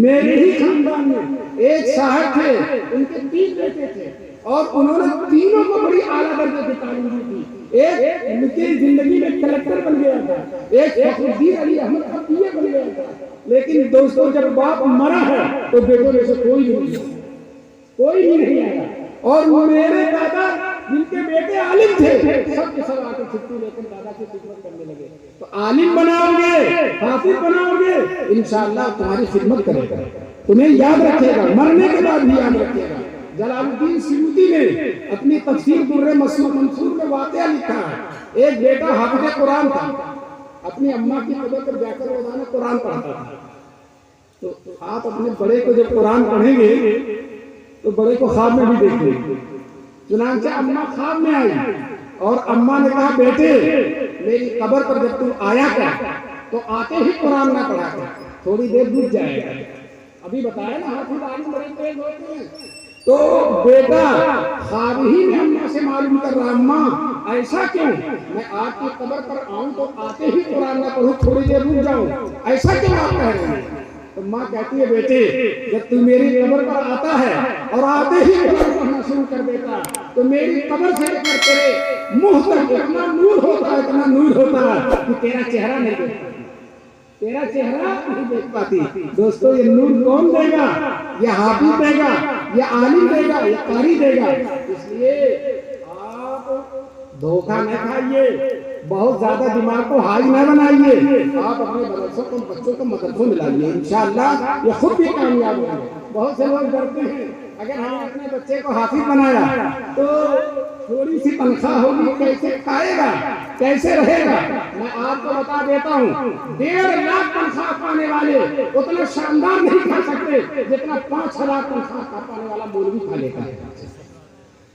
میرے ہی خاندان میں ایک صاحب تھے، ان کے 3 بیٹے تھے، اور انہوں نے تینوں کو بڑی اعلیٰ درجے کی تعلیم دی تھی۔ ایک ان کی زندگی میں کلکٹر بن گیا تھا، ایک فخرالدین علی احمد خان PA بن گیا تھا۔ لیکن دوستوں جب باپ مرا ہے تو بیٹوں میں سے کوئی بھی نہیں آیا، اور میرے دادا جن کے بیٹے عالم تھے سب کے سب آ کے چھٹی لے کر دادا کی خدمت کرنے لگے۔ تو عالم بناؤ گے، حافظ بناؤ گے، انشاءاللہ تمہاری خدمت کرے گا، تمہیں یاد رکھے گا، مرنے کے بعد بھی یاد رکھے گا۔ جلال الدین سیوطی نے اپنی تفسیر در منصور میں واقعہ لکھا ہے، ایک بیٹا حافظ قرآن تھا، اپنی اماں کی قبر پر جا کر روزانہ قرآن پڑھتا تھا۔ تو آپ اپنے بڑے کو جب قرآن پڑھیں گے تو بڑے کو خواب میں بھی دیکھیں گے۔ چنانچہ اماں خواب میں آئی اور اماں نے کہا بیٹے میری قبر پر جب تم آیا کر تو آتے ہی قرآن نہ پڑھا کر، تھوڑی دیر رک جائے گا۔ ابھی بتایا نا حافظ عالم بڑے تیز ہوتے ہیں، تو بیٹا خواب ہی میں اماں سے معلوم کر رہا، اماں ایسا کیوں، میں آپ کی قبر پر آؤں تو آتے ہی قرآن نہ پڑھوں، تھوڑی دیر رک جاؤں، ایسا کیوں آپ کہہ رہے ہیں؟ تو ماں کہتی ہے بیٹے جب تو میری قبر پر آتا ہے اور آتے ہی قرآن پڑھنا شروع کر دیتا تو میری قبر سے لے کر تیرے منہ تک اتنا نور ہوتا ہے، اتنا نور ہوتا ہے کہ تیرا چہرہ نہیں دیکھ پاتی، تیرا چہرہ نہیں دیکھ پاتی۔ دوستو یہ نور کون دے گا؟ یہ حافظ دے گا، یہ عالم دے گا، یہ قاری دے گا۔ اس لیے آپ دھوکہ نہ کھائیے، بہت زیادہ دماغ کو ہائی نہ بنائیے، آپ اپنے بچوں کو مدرسوں میں لائیے، انشاءاللہ یہ خود بھی کامیاب ہوں گے۔ بہت سے لوگ ڈرتے ہیں اگر ہم نے اپنے بچے کو حافظ بنایا تو تھوڑی سی تنخواہ ہوگی، کیسے کھائے گا، کیسے رہے گا؟ میں آپ کو بتا دیتا ہوں 1.5 لاکھ تنخواہ پانے والے اتنا شاندار نہیں کھا سکتے جتنا 5,000 تنخواہ پانے والا مولوی کھا لیتا ہے۔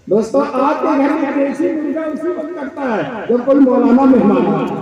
دوستو آپ کے گھر میں دیسی مرغا اسی وقت کرتا ہے جب کوئی مولانا مہمان آتا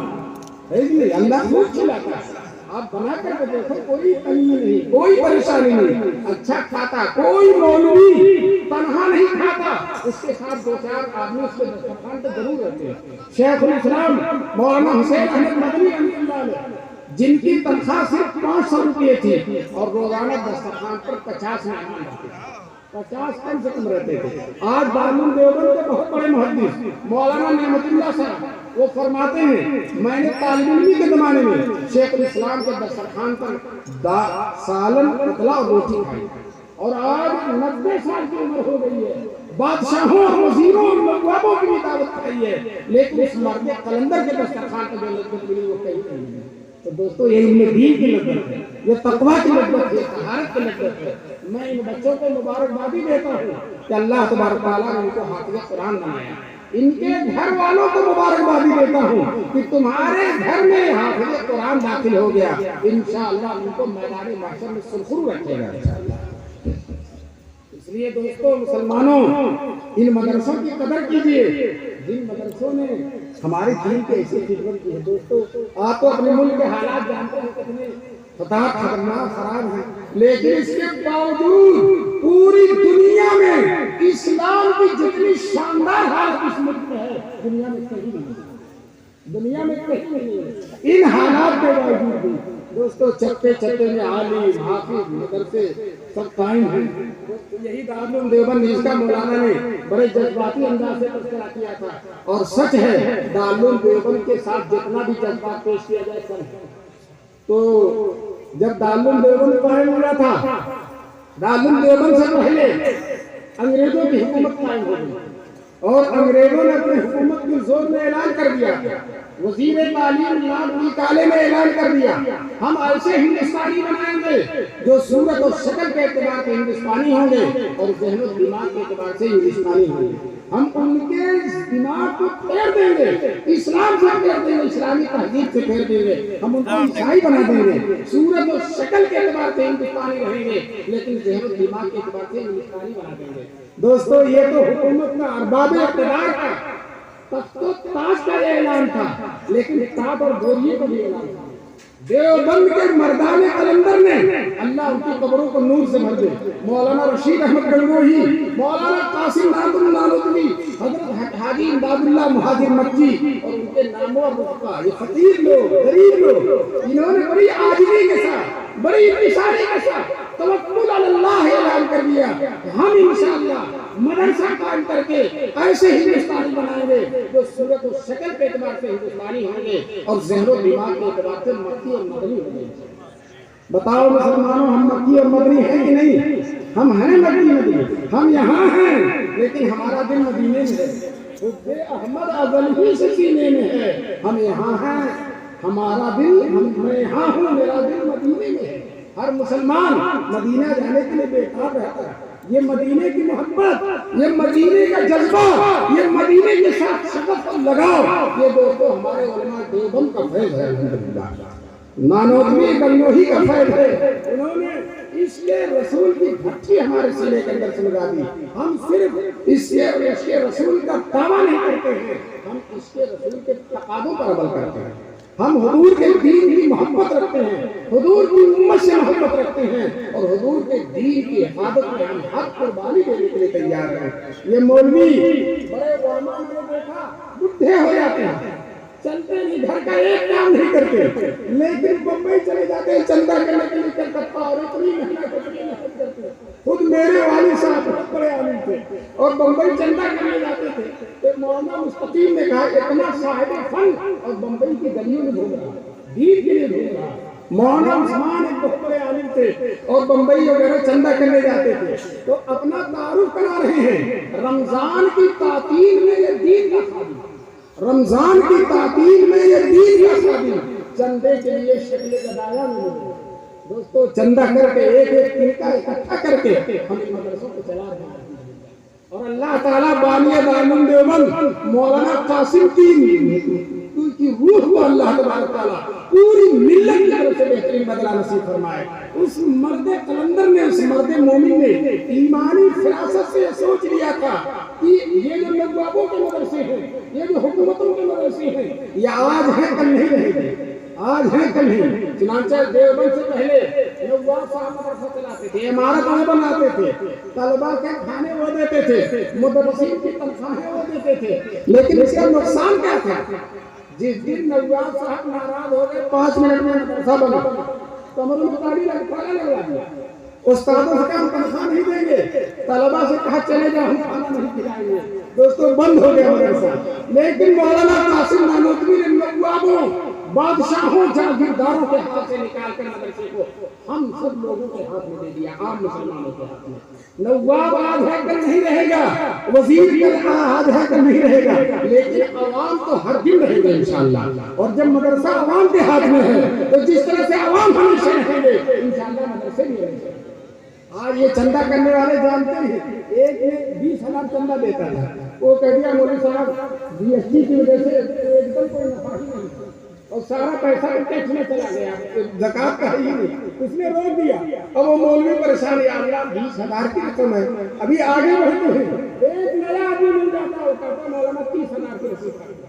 ہے، اللہ خوب کھلاتا ہے۔ آپ بنا کر کے دیکھو، کوئی تنگی نہیں، کوئی پریشانی نہیں، اچھا کھاتا، کوئی مولوی تنہا نہیں کھاتا، اس کے ساتھ 2-4 آدمی اس کے دسترخوان پہ ضرور رہتے ہیں۔ شیخ الاسلام مولانا حسین احمد مدنی رحمۃ اللہ علیہ، جن کی تنخواہ صرف 500 روپے تھی اور روزانہ دسترخوان پر 50 مہمان رہتے تھے، 50 کم سے کم رہتے تھے۔ آج دارالعلوم دیوبند کے بہت بڑے محدث مولانا نعمت اللہ صاحب وہ فرماتے ہیں میں نے طالب علمی کے زمانے میں شیخ الاسلام کے دسترخوان پر سالن اتلا اور روٹی کھائی، اور آج 90 سال کی عمر ہو گئی ہے، بادشاہوں اور وزیروں اور نوابوں کی بھی دعوت کھائی ہے، لیکن اس مرد قلندر کے دسترخوان پر جو لذت ملی وہ کہیں نہیں ہے۔ تو دوستو یہ علم دین کی لذت ہے، یہ تقویٰ کی لذت ہے، طہارت کی لذت ہے۔ میں ان بچوں کو مبارکبادی دیتا ہوں کہ اللہ تبارک تعالیٰ نے ان کو حافظ قرآن بنایا، ان کے گھر والوں کو مبارکبادی دیتا ہوں کہ تمہارے گھر میں حافظ قرآن داخل ہو گیا، انشاءاللہ ان کو میدان محشر میں سرخرو رکھے گا انشاءاللہ۔ اس لیے دوستو مسلمانوں ان مدرسوں کی قدر کیجئے جن مدرسوں نے ہمارے دین کی ایسی خدمت کی ہے۔ دوستو آپ تو اپنے ملک کے حالات جانتے ہیں کتنے خطرناک خراب ہیں، لیکن اس کے باوجود پوری دنیا میں اسلام کی جتنی شاندار حالت اس ملک میں ہے دنیا میں کہیں نہیں ہے، دنیا میں کہیں نہیں ہے۔ ان حالات کے باوجود بھی دوستو چپے چپے میں عالم حافظ مدرسے سب قائم ہیں۔ یہی دارالعلوم دیوبند جس کا مولانا نے بڑے جذباتی انداز سے تذکرہ کیا تھا، اور سچ ہے دارالعلوم دیوبند کے ساتھ جتنا بھی جذبات پیش کیا جائے سب ہے۔ تو جب دارالعلوم دیوبند قائم ہوا تھا، دارالعلوم دیوبند سے پہلے انگریزوں کی حکومت قائم ہو گئی، اور انگریزوں نے اپنی حکومت کے زور میں اعلان کر دیا، وزیر تعلیم لارڈ مکالے نے اعلان کر دیا ہم ایسے ہندوستانی بنائیں گے جو صورت اور شکل کے اعتبار سے ہندوستانی ہوں گے اور ذہن و دماغ کے اعتبار سے ہندوستانی ہوں گے۔ ہم ان کے دماغ کو پھیر دیں گے، اسلام سے پھیر دیں گے، اسلامی تہذیب سے پھیر دیں گے، ہم ان کو عیسائی بنا دیں گے، صورت اور شکل کے اعتبار سے ہندوستانی رہیں گے لیکن ذہن و دماغ کے اعتبار سے ہندوستانی بنا دیں گے۔ دوستو یہ تو حکومت کا ارباب اقتدار کا تخت و تاج کا اعلان تھا، لیکن کتاب اور گوریے کو بھی اعلان تھا۔ دیوبند کے مردان قلندر نے اللہ ان کی قبروں کو نور سے بھر دے، مولانا رشید احمد گنگوہی، مولانا قاسم ناظم نانوتوی، حضرت حاجی امداد اللہ مہاجر مکی اور ان کے ناموں اور رفقا، یہ فقیر لوگ غریب لوگ انہوں نے بڑی عاجزی کے ساتھ بڑی انکساری کے ساتھ توکل علی اللہ اعلان کر دیا کہ ہم انشاءاللہ مدرسہ قائم کر کے ایسے ہندوستانی بنائیں گے جو صورت و شکل کے اعتبار سے ہندوستانی ہوں گے اور ذہن و دماغ کے اعتبار سے مکی اور مدنی ہوں گے۔ بتاؤ مسلمانوں ہم مکی اور مدنی ہیں کہ نہیں؟ ہم ہیں مکی مدنی، ہم یہاں ہیں لیکن ہمارا دل مدینے میں ہے، حب احمد ازل ہی سے سینے میں ہے، ہم یہاں ہیں ہمارا دل، میں یہاں ہوں میرا دل مدینے میں ہے۔ ہر مسلمان مدینہ جانے کے لیے بےتاب رہتا ہے، یہ مدینے کی محبت، یہ مدینے کا جذبہ، یہ مدینے کے ساتھ شغف اور لگاؤ، یہ دوستو ہمارے علماء دیوبند کا فیض ہے، الحمدللہ نانوتوی گنگوہی کا فیض ہے۔ انہوں نے اس کے رسول کی بھٹی ہمارے سینے کے اندر سے لگا دی۔ ہم صرف اس کے رسول کا دعویٰ نہیں کرتے ہیں، ہم اس کے رسول کے تقاضوں پر عمل کرتے ہیں۔ ہم حضور کے دین کی محبت رکھتے ہیں، حضور کی امت سے محبت رکھتے ہیں اور حضور کے دین کی حفاظت میں ہم ہر قربانی دینے کے لیے تیار ہیں۔ یہ مولوی بڑے علماء نے دیکھا بڈھے ہو جاتے ہیں، چلتے نہیں، گھر کا ایک کام نہیں کرتے، لیکن بمبئی چلے جاتے ہیں چندہ کرنے کے لیے کلکتہ، اور اتنی محنت کرتے ہیں۔ خود میرے والد صاحب بہت بڑے عالم تھے اور بمبئی چندہ کرنے جاتے تھے، تو مولانا مستقیم نے کہا اتنا صاحب فن اور بمبئی کی گلیوں میں گھوم رہا، دین کے لیے گھوم رہا۔ مولانا عثمان ایک بہت بڑے عالم تھے اور بمبئی وغیرہ چندہ کرنے جاتے تھے، تو اپنا تعارف کرا رہے ہیں رمضان کی تعطیل میں یہ دین کا خادم، رمضان کی تعطیل میں یہ دین کا شادی چندے کے لیے شکل گدایا ملے گا دوستو، چندہ کر کے ایک ایک طریقہ اکٹھا کر کے ہم ان مدرسوں کو چلا رہے ہیں۔ اور اللہ تعالیٰ بانی دارالعلوم دیوبند مولانا قاسم کی روح کو اللہ تبارک تعالیٰ پوری ملت کی طرف سے بہترین بدلہ نصیب فرمائے۔ اس مرد قلندر نے، اس مرد مومن نے ایمانی فراست سے سوچ لیا تھا کہ یہ جو نوابوں کے مدرسے ہیں، یہ جو حکومتوں کے مدرسے ہیں، یہ آج ہیں کل نہیں رہے گے، آج ہیں کل نہیں۔ چنانچہ دیوبند سے پہلے نواب صاحب مدرسہ چلاتے تھے، عمارت وہ بناتے تھے، طلبہ کے کھانے وہ دیتے تھے، مدرسین کی تنخواہیں وہ دیتے تھے، لیکن اس کا نقصان کیا تھا؟ جس دن نواب صاحب ناراض ہو گئے 5 منٹ میں مدرسہ بنا، کمر میں تاڑی لگا دیا، استادوں سے کہا ہم تنخواہ نہیں دیں گے، طلبہ سے کہا چلے جاؤ ہم کھانا نہیں کھلائیں گے، دوستو بند ہو گیا مدرسہ۔ لیکن مولانا قاسم نانوتوی نے نوابوں، بادشاہوں، جاگیرداروں کے ہاتھ سے نکال کر مدرسے کو ہم سب لوگوں کے ہاتھ میں دے دیا، عام مسلمانوں کے ہاتھ میں۔ نواب آج ہے کل نہیں رہے گا، وزیر کل آج ہے کل نہیں رہے گا، لیکن عوام تو ہر دن رہے گا انشاءاللہ۔ اور جب مدرسہ عوام کے ہاتھ میں ہے تو جس طرح سے عوام ہمیشہ رہیں گے انشاءاللہ مدرسے بھی رہیں گے۔ آج یہ چندہ کرنے والے جانتے ہیں، ایک نے 20,000 چندہ دیتا ہے، وہ کہہ دیا مولوی صاحب GST کی وجہ سے ایک دم کوئی نفع ہی نہیں اور سارا پیسہ ٹیکس میں چلا گیا، زکات کا ہی نہیں، اس نے روک دیا۔ اب وہ مولوی پریشان ہے، اللہ 20,000 کی رقم ہے، ابھی آگے بڑھتے ہیں، ایک نیا آدمی مل جاتا ہے، کہتا مولانا 30,000 کی رسید کاٹ دو،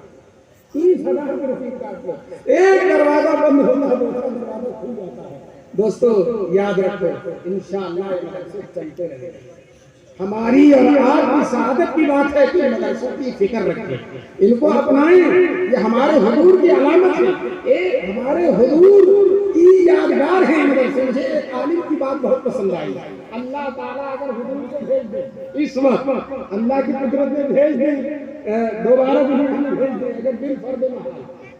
30,000 کی رسید کاٹ دو، ایک دروازہ بند ہوتا ہے دوسرا دروازہ کھل جاتا ہے۔ دوستو یاد رکھو انشاءاللہ یہ مدرسے چلتے رہے گا۔ ہماری اور آپ کی سعادت کی بات ہے کہ مدرسوں کی فکر رکھیں، ان کو اپنائیں، یہ ہمارے حضور کی علامت ہے، ایک ہمارے حضور کی یادگار ہے مدرسے۔ مجھے ایک عالم کی بات بہت پسند آئی، اللہ تعالیٰ اگر حضور کو بھیج دے اس وقت، اللہ کی قدرت میں بھیج دے، دوبارہ بھیج دے، اگر دل فرد نہ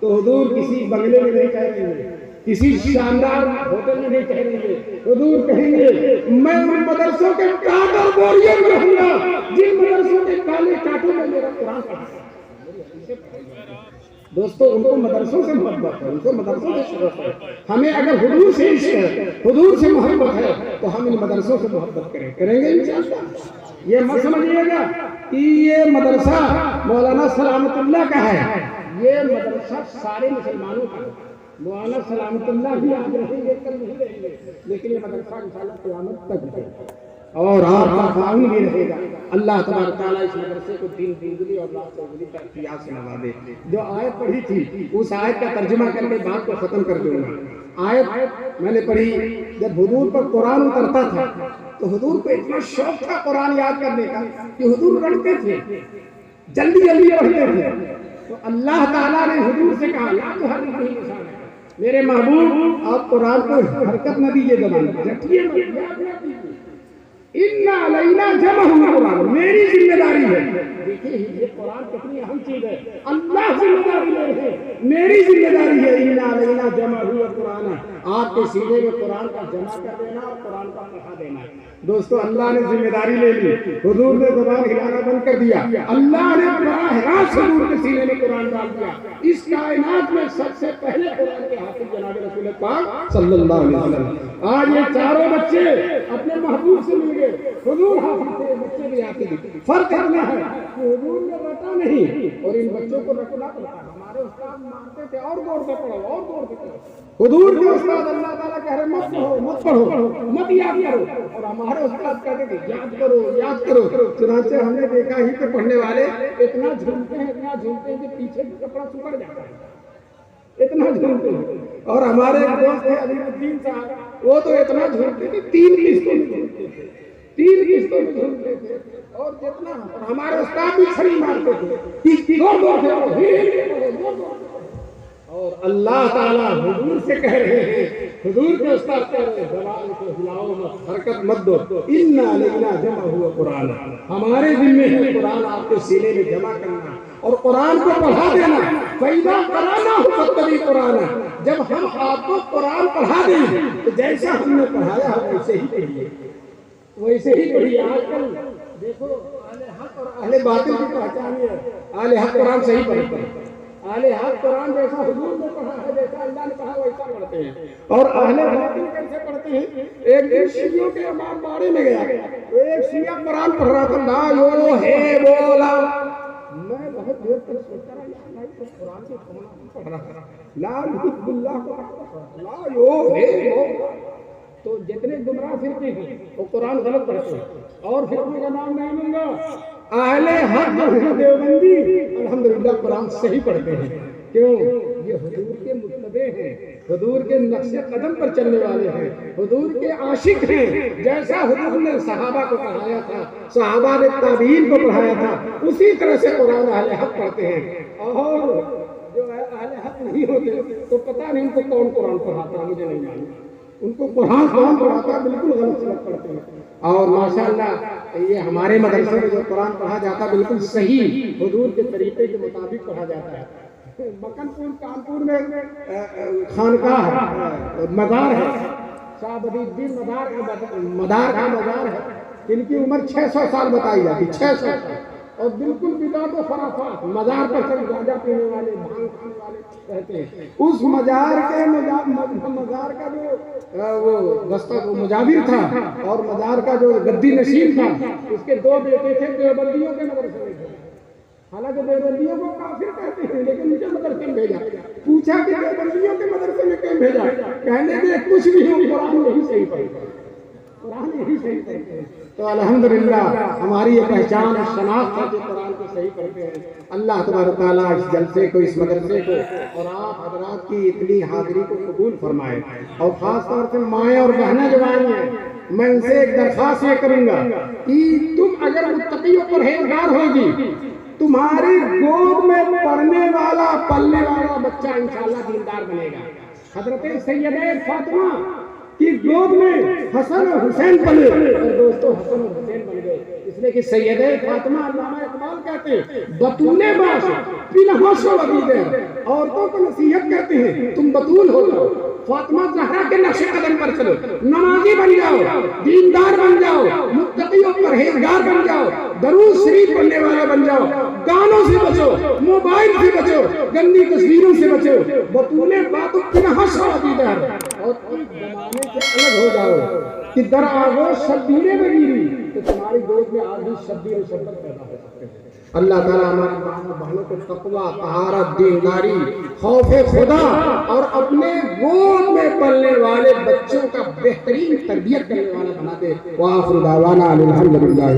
تو حضور کسی بنگلے میں نہیں کہہ رہے ہیں، کسی شاندار ہوٹل میں نہیں کہیں گے، حضور کہیں گے میں ان مدرسوں کے کانٹ اور بوریوں میں رہوں گا جن مدرسوں کے کالے کانٹوں میں میرا قرآن پڑھا ہے۔ دوستو ان کو مدرسوں سے محبت ہے، ان کو مدرسوں سے شرف ہے۔ ہمیں اگر حضور سے عشق ہے، حضور سے محبت ہے تو ہم ان مدرسوں سے محبت کریں گے انشاءاللہ۔ یہ مت سمجھیے گا کہ یہ مدرسہ مولانا سلامت اللہ کا ہے، یہ مدرسہ سارے مسلمانوں کا ہے۔ مولانا سلامت اللہ بھی آج رہیں گے کل نہیں رہیں گے، لیکن یہ مدرسہ انشاءاللہ قیامت تک رہے گا اور آپ کا تعاون بھی رہے گا۔ اللہ تبارک تعالیٰ اس مدرسے کو دین دوگنی اور رات چوگنی ترقیات سے نوازے۔ جو آیت پڑھی تھی اس آیت کا ترجمہ کر کے بات کو ختم کر دوں گا۔ آیت میں نے پڑھی، جب حضور پر قرآن اترتا تھا تو حضور کو اتنا شوق تھا قرآن یاد کرنے کا کہ حضور پڑھتے تھے، جلدی جلدی پڑھتے تھے۔ تو اللہ تعالیٰ نے حضور سے کہا لا تحرک به لسانک، میرے محبوب آپ قرآن کو حرکت نہ دیجیے، زبان رکھیے، اِنَّا عَلَيْنَا جَمْعَهُ قرآن میری ذمہ داری ہے۔ دیکھیے یہ قرآن کتنی اہم چیز ہے، اللہ ذمہ داری لے رہے ہیں، میری ذمہ داری ہے اِنَّا عَلَيْنَا جَمْعَهُ قرآن، آپ کے سینے میں قرآن کا جمع کر دینا اور قرآن کا پڑھا دینا۔ دوستو اللہ نے ذمہ داری لے لی، حضور نے زبان ہلانا بند کر دیا، اللہ نے براہ راست حضور کے سینے میں قرآن ڈال دیا۔ اس کائنات میں سب سے پہلے قرآن کے حافظ جناب رسول پاک صلی اللہ علیہ وسلم۔ آج یہ چاروں بچے اپنے محبوب سے مل گئے، حضور حافظ تھے، بچے بھی حافظ تھے۔ فرق اتنا ہے کہ حضور نے رٹا نہیں اور ان بچوں کو رٹنا پڑتا۔ ہمارے استاد مانتے تھے اور غور سے پڑھو اور غور سے پڑھو، حضور کے استاد اللہ تعالیٰ کہہ رہے مت پڑھو مت پڑھو مت یاد کرو، اور ہمارے استاد کہتے تھے یاد کرو یاد کرو۔ چنانچہ ہم نے دیکھا ہی کہ پڑھنے والے اتنا جھومتے ہیں کہ پیچھے کپڑا سکڑ جاتا ہے، اتنا جھومتے ہیں۔ اور ہمارے دوست تھے علی الدین صاحب، وہ تو اتنا جھومتے تھے 3 قسطوں میں جھومتے تھے، 3 قسطوں میں جھومتے تھے، اور جتنا ہمارے استاد بھی چھڑی مارتے تھے اور اللہ تعالیٰ حضور سے کہہ رہے ہیں، حضور کے استاد کہہ رہے ہیں زبان کو ہلاؤ مت، حرکت مت دو، اِنَّا عَلَيْنَا جَمْعَهُ قرآن، ہمارے ذمہ ہے قرآن آپ کے سینے میں جمع کرنا اور قرآن کو پڑھا دینا۔ فَإِذَا قَرَأْنَاهُ فَاتَّبِعْ قُرْآنَهُ، جب ہم آپ کو قرآن پڑھا دیں تو جیسا ہم نے پڑھایا ہے ویسے ہی پڑھیے، ویسے ہی پڑھیے۔ آج کل دیکھو اہل حق اور اہل باطل کی پہچان ہے اہل حق قرآن صحیح پڑھتے ہیں. اہل حق قرآن جیسا حضور نے پڑھا ہے, جیسا اللہ نے کہا ویسا پڑھتے ہیں. اور اہل باطل کیسے پڑھتے ہیں؟ ایک دن شیعوں کے امام باڑے میں گیا تو ایک شیعہ قرآن پڑھ رہا تھا, لا یو ہے بولا. میں بہت دیر تک سوچا رہا کہ قرآن کو پڑھ رہا تھا, لا یحب اللہ کو لا یو ہے بولا. تو جتنے گمراہ فرقے ہیں وہ قرآن غلط پڑھتے ہیں, اور فرقے کا نام نہیں لوں گا. اہل حق دیوبندی الحمدللہ قرآن صحیح پڑھتے ہیں. کیوں؟ یہ حضور کے متبع ہیں, حضور کے نقش قدم پر چلنے والے ہیں, حضور کے عاشق ہیں. جیسا حضور نے صحابہ کو پڑھایا تھا, صحابہ نے تابعین کو پڑھایا تھا, اسی طرح سے قرآن اہل حق پڑھتے ہیں. اور جو اہل حق نہیں ہوتے تو پتہ نہیں ان کو کون قرآن پڑھاتا ہے, مجھے نہیں معلوم. ان کو قرآن کون پڑھاتا ہے, بالکل غلط سبق پڑھتے ہیں. اور ماشاءاللہ یہ ہمارے مدرسے میں جو قرآن پڑھا جاتا ہے بالکل صحیح حضور کے طریقے کے مطابق پڑھا جاتا ہے. مکن پور کانپور میں خانقاہ ہے, مزار ہے, شاہ بدی الدین مدار کا مزار ہے, جن کی عمر 600 سال بتائی جاتی, 600 سال, اور بالکل بدعت و خرافات. مزار پر سب گانجا پینے والے, بھانگ کھانے والے رہتے ہیں. اس مزار کا جو وہ دستہ مجاور تھا اور مزار کا جو گدی نشین تھا, اس کے 2 بیٹے تھے, دیوبندیوں کے مدرسے میں تھے. حالانکہ دیوبندیوں کو کافر کہتے ہیں, لیکن ان کے مدرسے میں بھیجا. پوچھا کہ دیوبندیوں کے مدرسے میں کیوں بھیجا؟ کہنے کے کچھ بھی ہو, قرآن یہی صحیح پڑھتا ہے, قرآن یہی صحیح پڑھتے ہیں. تو الحمدللہ ہماری یہ پہچان اور شناخت ہے کہ قرآن کو صحیح پڑھتے ہیں. اللہ تبارک تعالیٰ اس جلسے کو, اس مدرسے کو اور آپ حضرات کی اتنی حاضری کو قبول فرمائے. اور خاص طور سے مائیں اور بہنیں جو آئی ہیں, میں ان سے ایک درخواست یہ کروں گا کہ تم اگر متقی و پرہیزگار ہوگی, تمہاری گود میں پڑھنے والا پلنے والا بچہ انشاءاللہ دیندار بنے گا. حضرت سیدہ فاطمہ کی گود میں حسن اور حسین پلے, اور دوستو حسن اور حسین بن گئے. اس لیے کہ سیدہ فاطمہ علامہ اقبال کہتے ہیں بطول باش پنہاش و وبیدہ, عورتوں کو نصیحت کرتے ہیں تم بطول ہو جاؤ, فاطمہ زہرا کے نقش قدم پر چلو, نمازی بن جاؤ, دیندار بن جاؤ, متقی و پرہیزگار بن جاؤ, درود شریف پڑھنے والا بن جاؤ, گانوں سے بچو, موبائل سے بچو, گندی تصویروں سے بچو. بطول بات پنہاش و وبیدہ, اور زمانے سے الگ ہو جاؤ کہ در آغوش شبیریں بگیری, تو تمہاری گود میں آج بھی شبیر و شبت پیدا ہو سکتے ہیں. اللہ تعالیٰ ہمارے بہنوں کو تقویٰ, طہارت, دینداری, خوف خدا اور اپنے گود میں پلنے والے بچوں کا بہترین تربیت کرنے والا بنا دے. وآخر دعوانا الحمدللہ.